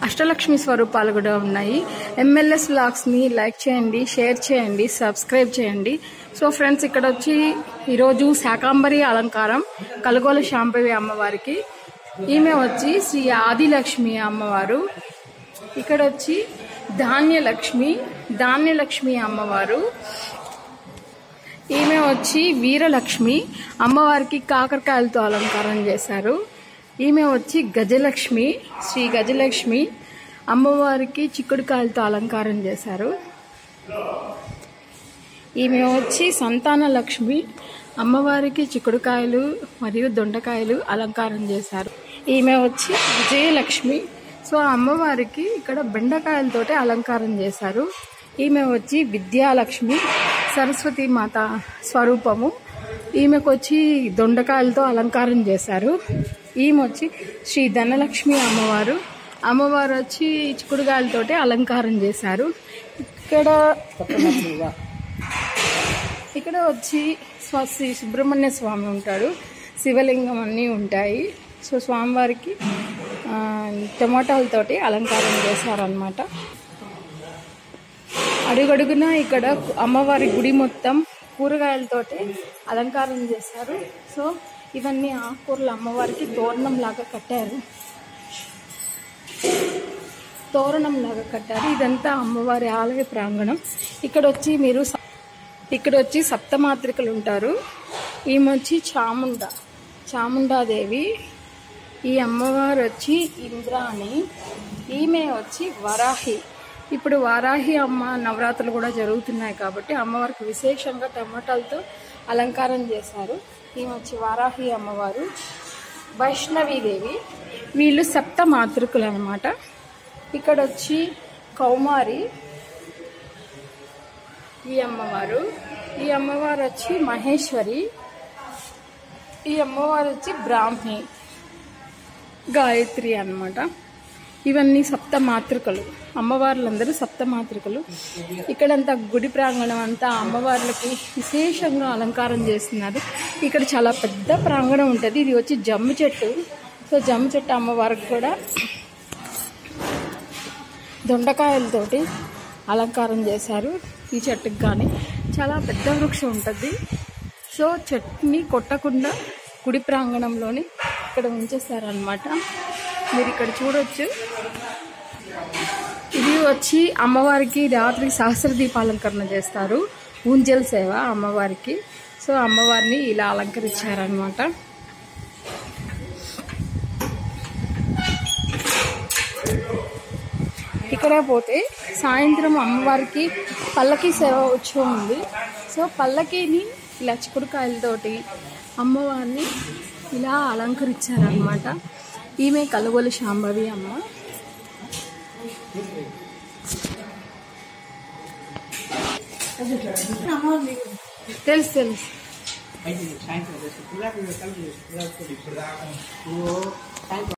అష్టలక్ష్మి స్వరూపాలు కూడా ఉన్నాయి. ఎంఎల్ఎస్ వ్లాగ్స్ ని లైక్ చేయండి, షేర్ చేయండి, సబ్స్క్రైబ్ చేయండి. సో ఫ్రెండ్స్, ఇక్కడ వచ్చి ఈరోజు శాకాంబరి అలంకారం కలగోల శాంభవి అమ్మవారికి. ఈమె వచ్చి శ్రీ ఆదిలక్ష్మి అమ్మవారు. ఇక్కడ వచ్చి ధాన్యలక్ష్మి అమ్మవారు. ఈమె వచ్చి వీరలక్ష్మి అమ్మవారికి కాకరకాయలతో అలంకారం చేశారు. ఈమె వచ్చి గజలక్ష్మి, శ్రీ గజలక్ష్మి అమ్మవారికి చిక్కుడుకాయలతో అలంకారం చేశారు. ఈమె వచ్చి సంతాన లక్ష్మి అమ్మవారికి చిక్కుడుకాయలు మరియు దొండకాయలు అలంకారం చేశారు. ఈమె వచ్చి విజయలక్ష్మి. సో అమ్మవారికి ఇక్కడ బెండకాయలతోటి అలంకారం చేశారు. ఈమె వచ్చి విద్యాలక్ష్మి, సరస్వతి మాత స్వరూపము. ఈమెకు వచ్చి దొండకాయలతో అలంకారం చేశారు. ఈమె వచ్చి శ్రీ ధనలక్ష్మి అమ్మవారు. అమ్మవారు వచ్చి చిక్కుడుకాయలతోటి అలంకారం చేశారు. ఇక్కడ వచ్చి శ్రీ సుబ్రహ్మణ్య స్వామి ఉంటాడు. శివలింగం అన్నీ ఉంటాయి. సో స్వామివారికి టమాటాలతోటి అలంకారం చేశారనమాట. అడుగడుగున ఇక్కడ అమ్మవారి గుడి మొత్తం కూరగాయలతోటి అలంకారం చేశారు. సో ఇవన్నీ ఆకుకూరలు అమ్మవారికి తోరణం లాగా కట్టారు. ఇదంతా అమ్మవారి ఆలయ ప్రాంగణం. ఇక్కడ వచ్చి సప్తమాత్రికలు ఉంటారు. ఈమె వచ్చి చాముండాదేవి. ఈ అమ్మవారు వచ్చి ఇంద్రాణి. ఈమె వచ్చి వరాహి. ఇప్పుడు వారాహి అమ్మ నవరాత్రులు కూడా జరుగుతున్నాయి కాబట్టి అమ్మవారికి విశేషంగా టమాటాలతో అలంకారం చేశారు. ఈమె వచ్చి వారాహి అమ్మవారు. వైష్ణవీదేవి. వీళ్ళు సప్త మాతృకులు అన్నమాట. ఇక్కడ వచ్చి కౌమారి ఈ అమ్మవారు. ఈ అమ్మవారు వచ్చి మహేశ్వరి. ఈ అమ్మవారు వచ్చి బ్రాహ్మి, గాయత్రి అన్నమాట. ఇవన్నీ సప్త మాతృకలు. అమ్మవార్లందరూ సప్త మాతృకలు. ఇక్కడంతా గుడి ప్రాంగణం అంతా అమ్మవార్లకి విశేషంగా అలంకారం చేస్తున్నారు. ఇక్కడ చాలా పెద్ద ప్రాంగణం ఉంటుంది. ఇది వచ్చి జమ్ము చెట్టు. సో జమ్ము చెట్టు అమ్మవారికి కూడా దొండకాయలతోటి అలంకారం చేశారు. ఈ చెట్టుకి కానీ చాలా పెద్ద వృక్షం ఉంటుంది. సో చెట్టుని కొట్టకుండా గుడి ప్రాంగణంలోని ఇక్కడ ఉంచేస్తారనమాట. మీరు ఇక్కడ చూడొచ్చు. ఇది వచ్చి అమ్మవారికి రాత్రి సహస్ర దీపాలంకరణ చేస్తారు. ఊంజల్ సేవ అమ్మవారికి. సో అమ్మవారిని ఇలా అలంకరించారనమాట. ఇక్కడ పోతే సాయంత్రం అమ్మవారికి పల్లకి సేవ ఉత్సవం ఉంది. సో పల్లకిని ఇలా చిక్కుడుకాయలతోటి అమ్మవారిని ఇలా అలంకరించారనమాట. ఈమె కలగోల శాంభవి అమ్మ. తెలుసు